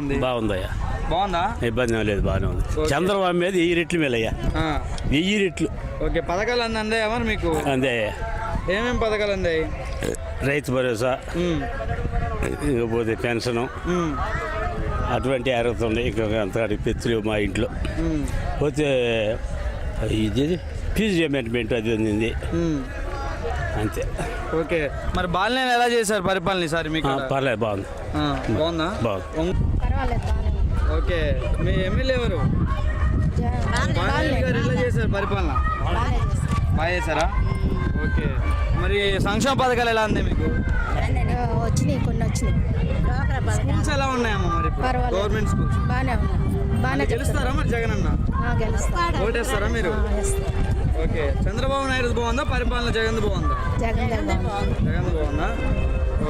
ఉంది? బాగుందయ్యా, బాగుందా? ఇబ్బంది లేదు, బాగానే ఉంది. చంద్రబాబు మీద 1000 రెట్లు మేలయ్యా, 1000 రెట్లు. ఓకే, పథకాలు అన్నీ అందాయా మరి మీకు? అందే. ఏమేమి పథకాలు అందాయి? రైతు భరోసా, ఇకపోతే పెన్షను, అటువంటి అర్హత ఉన్నాయి. ఇంకా అంత పెత్తులు మా ఇంట్లో. పోతే ఇది ఫీజు రిమెంట్మెంట్ అది ఉంది, అంతే. ఓకే, మరి బాలినేని ఎలా చేశారు పరిపాలన ఈసారి మీకు? పర్లేదు, బాగుంది. బాగుందా? బాగుంది. ఓకే, మీ ఎమ్మెల్యే ఎవరు? బాలినేని గారు ఎలా చేశారు పరిపాలన? బాగా చేశారా? ఓకే, మరి సంక్షేమ పథకాలు ఎలా ఉంది మీకు? వచ్చినాయి, కొన్ని వచ్చినాయి. స్కూల్స్ ఎలా ఉన్నాయమ్మా మరి? గవర్నమెంట్ స్కూల్స్ బాగానే ఉన్నాయి. గెలుస్తారా మరి జగన్ అన్న? ఓటేస్తారా మీరు? ఓకే, చంద్రబాబు నాయుడు బాగుందా పరిపాలన? జగన్ బాగుందా? జగన్ బాగుందా?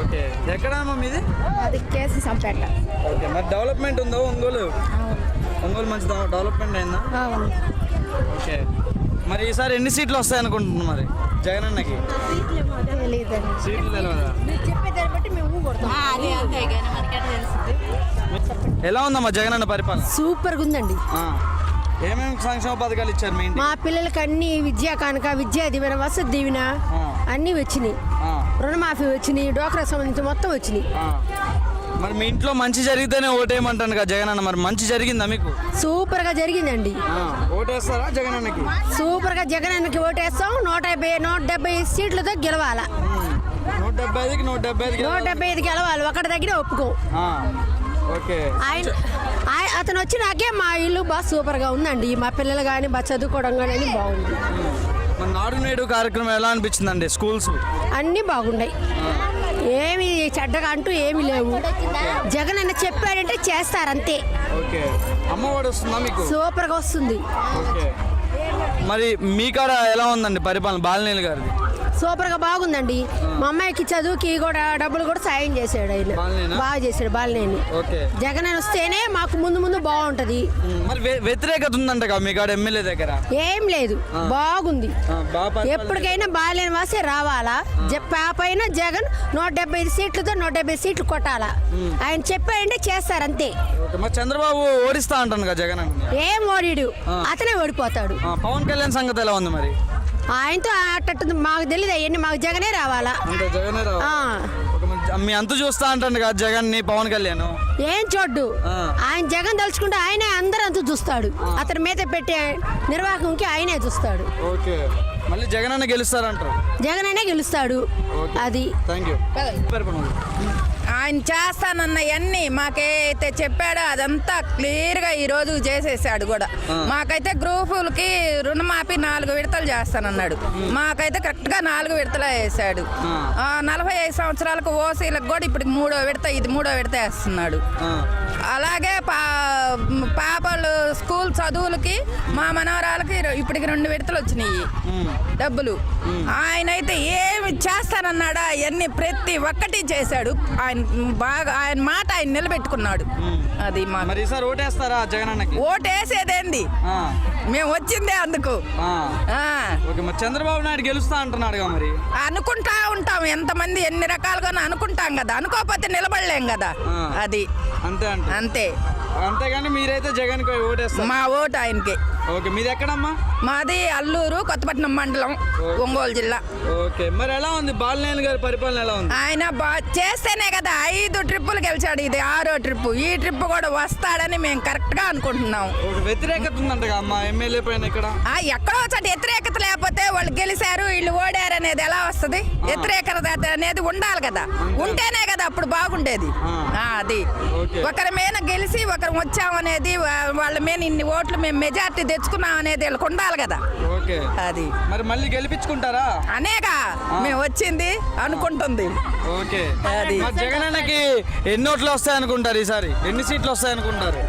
ఓకే, ఎక్కడమ్మా మీది? అది కేసు సంపేట. ఓకే, మరి డెవలప్మెంట్ ఉందా ఒంగోలు? ఒంగోలు మంచి డెవలప్మెంట్ అయిందా? ఓకే, మరి ఈసారి ఎన్ని సీట్లు వస్తాయి అనుకుంటున్నాం మరి జగన్ అన్నకి? సీట్లు తెలియదా? ఎలా ఉందమ్మా జగన్ అన్న పరిపాలన? సూపర్గా ఉందండి. ఏమేమి సంక్షేమ పథకాలు ఇచ్చారు మీ ఇంటికి? మా పిల్లలకి అన్ని విద్యా కానుక, విద్యా దీవెన, వసతి దీవెన అన్నీ వచ్చినాయి. రుణమాఫీ వచ్చినాయి, డోక్రా సంబంధించి మొత్తం వచ్చినాయి. మరి మీ ఇంట్లో మంచి జరిగితేనే ఓటేయమంటాను కదా జగన్ అన్న, మరి మంచి జరిగిందా మీకు? సూపర్ గా జరిగిందండి. ఓటేస్తారా జగన్ అన్నకి? సూపర్ గా జగన్ అన్నకి ఓటేస్తాం. 170 సీట్లతో గెలవాల. 175 గెలవాలి, ఒకటి దగ్గర ఒప్పుకో. అతను వచ్చినాకే మా ఇల్లు బాగా సూపర్ గా ఉందండి. మా పిల్లలు కానీ బాగా చదువుకోవడం కానీ బాగుంది. నాడు నేడు కార్యక్రమం ఎలా అనిపించిందండి? స్కూల్స్ అన్నీ బాగున్నాయి, ఏమి చెడ్డగా అంటూ ఏమి లేవు. జగన్ అన్న చెప్పాడంటే చేస్తారంతే. అమ్మఒడి వస్తుందా మీకు? సూపర్ గా వస్తుంది. మరి మీ కాడ ఎలా ఉందండి పరిపాలన బాలినేని గారిది? సూపర్ గా బాగుందండి. మా అమ్మాయికి చదువుకి కూడా డబ్బులు కూడా సాయం చేశాడు ఆయన, బాగా చేశాడు బాలినేని. జగన్ అని వస్తేనే మాకు ముందు బాగుంటది. మరి వ్యతిరేకత ఉందంట మీ కాడ ఎమ్మెల్యే దగ్గర? ఏం లేదు, బాగుంది. ఎప్పటికైనా బాలినేని వాసే రావాలా. పాపైన జగన్ 175 సీట్లతో 170 సీట్లు కొట్టాలా. ఆయన చెప్పాడంటే చేస్తారంతే. చంద్రబాబు ఓడిస్తా అంటాను కదా జగన్? ఏం ఓడిడు, అతనే ఓడిపోతాడు. పవన్ కళ్యాణ్ సంగతి ఎలా ఉంది మరి? ఆయనతో అట్ట మాకు తెలియదు, అవన్నీ మాకు జగనే రావాలా. మీ అంత చూస్తా అంటాను కదా జగన్ ని పవన్ కళ్యాణ్? ఏం చూడ్డు, ఆయన జగన్ తలుచుకుంటే ఆయనే అందరూ అంత చూస్తాడు. అతని మీద పెట్టే నిర్వాహకంకి ఆయనే చూస్తాడు. మళ్ళీ జగన్ అన్న గెలుస్తారంటారు? జగన్ అనే గెలుస్తాడు. అది ఆయన చేస్తానన్నవన్నీ మాకైతే చెప్పాడో అదంతా క్లియర్గా ఈరోజు చేసేసాడు కూడా. మాకైతే గ్రూపులకి రుణమాఫీ 4 విడతలు చేస్తానన్నాడు. మాకైతే కరెక్ట్గా 4 విడతలు వేసాడు. 45 సంవత్సరాలకు ఓసీలకు కూడా ఇప్పుడు 3వ విడత, ఇది 3వ విడత వేస్తున్నాడు. అలాగే పాపలు స్కూల్ చదువులకి మా మనవరాలకి ఇప్పటికి 2 విడతలు వచ్చినాయి డబ్బులు. ఆయన అయితే ఏమి చేస్తానన్నాడా అవన్నీ ప్రతి ఒక్కటి చేశాడు. ఆయన మాట ఆయన నిలబెట్టుకున్నాడు. అది మరి ఈసారి ఓటేస్తారా జగన్ అన్నకి? ఓటేసేదేంది, మేము వచ్చిందే అందుకు. చంద్రబాబు నాయుడు గెలుస్తా అంటున్నాడు మరి? అనుకుంటా ఉంటాం, ఎంతమంది ఎన్ని రకాలుగా అనుకుంటాం కదా, అనుకోకపోతే నిలబడలేం కదా. అది అంతే అంతే. అంతేగాని మీరైతే జగన్ కి ఓటేస్తారు? మా ఓటు ఆయనకి. ఓకే, మీది ఎక్కడమ్మా? మాది అల్లూరు, కొత్తపట్నం మండలం, ఒంగోలు జిల్లా. ఓకే, మరి ఎలా ఉంది బాలినేని గారి పరిపాలన? ఎలా ఉంది? ఆయన చేస్తేనే కదా 5 ట్రిప్పులు గెలిచాడు, ఇది 6వ ట్రిప్పు. ఈ ట్రిప్ కూడా వస్తాడని మేము కరెక్ట్ గా అనుకుంటున్నాం. వ్యతిరేకత ఉందంట అమ్మా ఎమ్మెల్యే పైన ఇక్కడ? ఎక్కడో చోట వ్యతిరేకత లేకపోతే వాళ్ళు గెలిచారు వీళ్ళు ఓడారు అనేది ఎలా వస్తుంది? వ్యతిరేకత అనేది ఉండాలి కదా, ఉంటేనే కదా అప్పుడు బాగుండేది. అది ఒకరి మీద గెలిచి ఒకరు వచ్చామనేది, వాళ్ళ మీద ఇన్ని ఓట్లు మేము మెజార్టీ తెచ్చుకున్నాం అనేది వీళ్ళకి ఉండాలి కదా. అది మరి మళ్ళీ గెలిపించుకుంటారా అనేగా మేము వచ్చింది అనుకుంటుంది. ఓకే, జగన్ అన్నకి ఎన్ని ఓట్లు వస్తాయి అనుకుంటారు ఈసారి? ఎన్ని సీట్లు వస్తాయి అనుకుంటారు?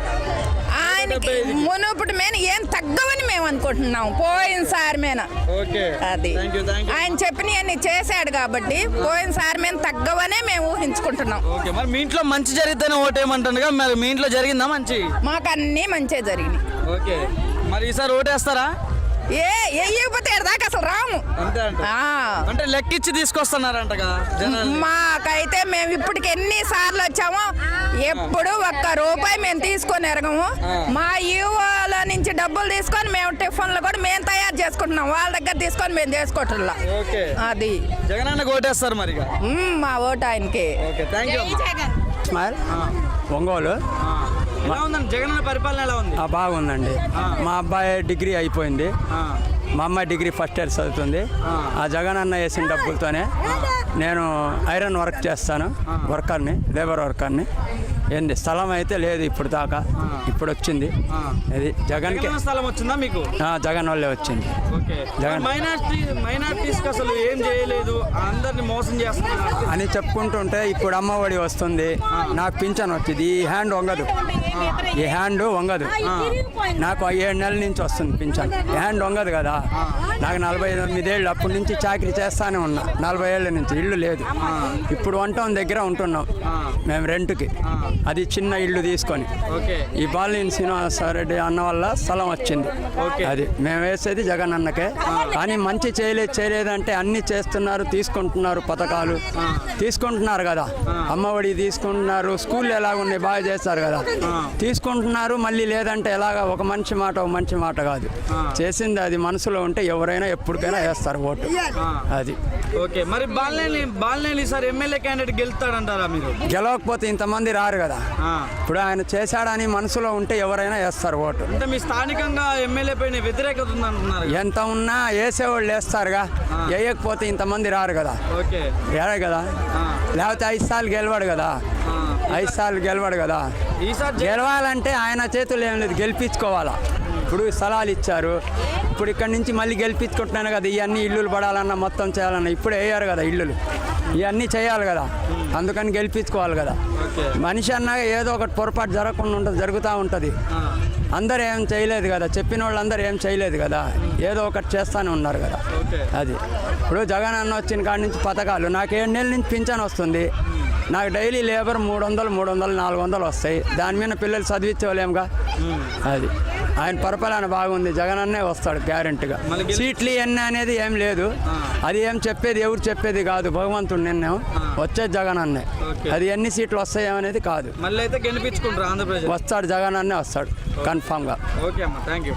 ఆయనకి మునుపటి మీద ఏం తగ్గవని మేము అనుకుంటున్నాం, పోయినసారి మీద. అది ఆయన చెప్పినవన్నీ చేశాడు కాబట్టి పోయినసారి మీద తగ్గవనే మేము ఊహించుకుంటున్నాం. మరి మీ ఇంట్లో మంచి జరిగితేనే ఓటేయమంటాను, మరి మీ ఇంట్లో జరిగిందా మంచి? మాకు అన్నీ మంచిగా జరిగినాయి. ఓకే, మరి ఈసారి ఓటేస్తారా? వేయకపోతే దాకా అసలు రాము. అంటే లెక్కిచ్చి తీసుకొస్తున్నారంటగా? మాకైతే మేము ఇప్పటికి ఎన్నిసార్లు వచ్చామో ఎప్పుడు ఒక్క రూపాయి మేము తీసుకొని ఎరగము. మా యువల నుంచి డబ్బులు తీసుకొని మేము టిఫిన్లు కూడా మేము తయారు చేసుకుంటున్నాం, వాళ్ళ దగ్గర తీసుకొని మేము చేసుకోవట్లా. ఓకే, అది జగనన్న ఓటేస్తారు మరి ఇక. మా ఓటు ఆయనకి. Okay, thank you. Smile Ongole. ఎలా ఉందండి జగనన్న పరిపాలన, ఎలా ఉంది? బాగుందండి. మా అబ్బాయి డిగ్రీ అయిపోయింది, మా అమ్మాయి డిగ్రీ ఫస్ట్ ఇయర్ చదువుతుంది. ఆ జగన్ అన్న వేసిన డబ్బులతోనే నేను ఐరన్ వర్క్ చేస్తాను, వర్కర్ని, లేబర్ వర్కర్ని. ఏంది స్థలం అయితే లేదు ఇప్పుడు దాకా, ఇప్పుడు వచ్చింది. ఇది జగన్కి స్థలం వచ్చిందా మీకు? జగన్ వాళ్ళే వచ్చింది. జగన్ మైనార్టీస్కి అసలు ఏం చేయలేదు, అందరిని మోసం చేస్తున్నారు అని చెప్పుకుంటుంటే ఇప్పుడు అమ్మఒడి వస్తుంది, నాకు పింఛన్ వచ్చింది. ఈ హ్యాండ్ వంగదు, ఈ హ్యాండ్ వంగదు. నాకు 7 నెలల నుంచి వస్తుంది పింఛన్. ఈ హ్యాండ్ వంగదు కదా. నాకు 49 ఏళ్ళు అప్పటి నుంచి చాకరీ చేస్తానే ఉన్నా, 40 ఏళ్ళ నుంచి. ఇల్లు లేదు, ఇప్పుడు 1 టౌన్ దగ్గర ఉంటున్నాం మేము రెంట్కి. అది చిన్న ఇల్లు తీసుకొని ఈ బాలినేని శ్రీనివాసరెడ్డి అన్న వల్ల స్థలం వచ్చింది. అది మేము వేసేది జగన్ అన్నకే. కానీ మంచి చేయలేదంటే అన్ని చేస్తున్నారు, తీసుకుంటున్నారు, పథకాలు తీసుకుంటున్నారు కదా. అమ్మఒడి తీసుకుంటున్నారు, స్కూల్ ఎలాగున్నాయి బాగా చేస్తారు కదా, తీసుకుంటున్నారు. మళ్ళీ లేదంటే ఎలాగా, ఒక మంచి మాట కాదు చేసింది. అది మనసులో ఉంటే ఎవరైనా ఎప్పటికైనా వేస్తారు ఓటు. అది ఓకే. మరి బాలినేని సార్ ఎమ్మెల్యే క్యాండిడేట్ గెలుస్తాడంటారా మీరు? గెలవకపోతే ఇంతమంది రారు కదా. ఇప్పుడు ఆయన చేశాడని మనసులో ఉంటే ఎవరైనా వేస్తారు ఓటు. అంటే మీ స్థానికంగా ఎమ్మెల్యే పైన వ్యతిరేకత ఉందంటున్నారు. ఎంత ఉన్నా వేసేవాళ్ళు వేస్తారుగా, వేయకపోతే ఇంతమంది రారు కదా. ఓకే, రారు కదా. లేకపోతే 5 సార్లు గెలవాడు కదా, 5 సార్లు గెలవాడు కదా. ఈసారి గెలవాలంటే ఆయన చేతులు ఏం లేదు, గెలిపించుకోవాలా. ఇప్పుడు స్థలాలు ఇచ్చారు, ఇప్పుడు ఇక్కడ నుంచి మళ్ళీ గెలిపించుకుంటున్నాను కదా. ఇవన్నీ ఇల్లులు పడాలన్నా మొత్తం చేయాలన్నా ఇప్పుడు వేయారు కదా ఇల్లులు, ఇవన్నీ చేయాలి కదా. అందుకని గెలిపించుకోవాలి కదా. మనిషి అన్నాక ఏదో ఒకటి పొరపాటు జరగకుండా ఉంటుంది, జరుగుతూ ఉంటుంది. అందరూ ఏం చేయలేదు కదా, చెప్పిన వాళ్ళందరూ ఏం చేయలేదు కదా, ఏదో ఒకటి చేస్తూనే ఉన్నారు కదా. అది ఇప్పుడు జగన్ అన్న వచ్చిన కాడి నుంచి పథకాలు, నాకు 7 నెలల నుంచి పింఛన్ వస్తుంది. నాకు డైలీ లేబర్ 300, 400 వస్తాయి. దాని మీద పిల్లలు చదివించలేముగా. అది ఆయన పరిపాలన బాగుంది, జగన్ అన్నే వస్తాడు గ్యారెంటీగా. సీట్లు ఎన్ని అనేది ఏం లేదు, అది ఏం చెప్పేది ఎవరు చెప్పేది కాదు, భగవంతుడు నిర్ణయం. వచ్చేది జగన్ అన్నే, అది ఎన్ని సీట్లు వస్తాయేమనేది కాదు. మళ్ళీ అయితే గెలిపించుకుంటారు ఆంధ్రప్రదేశ్. వస్తాడు జగన్ అన్నే వస్తాడు కన్ఫామ్గా. ఓకే అమ్మా, థ్యాంక్ యూ.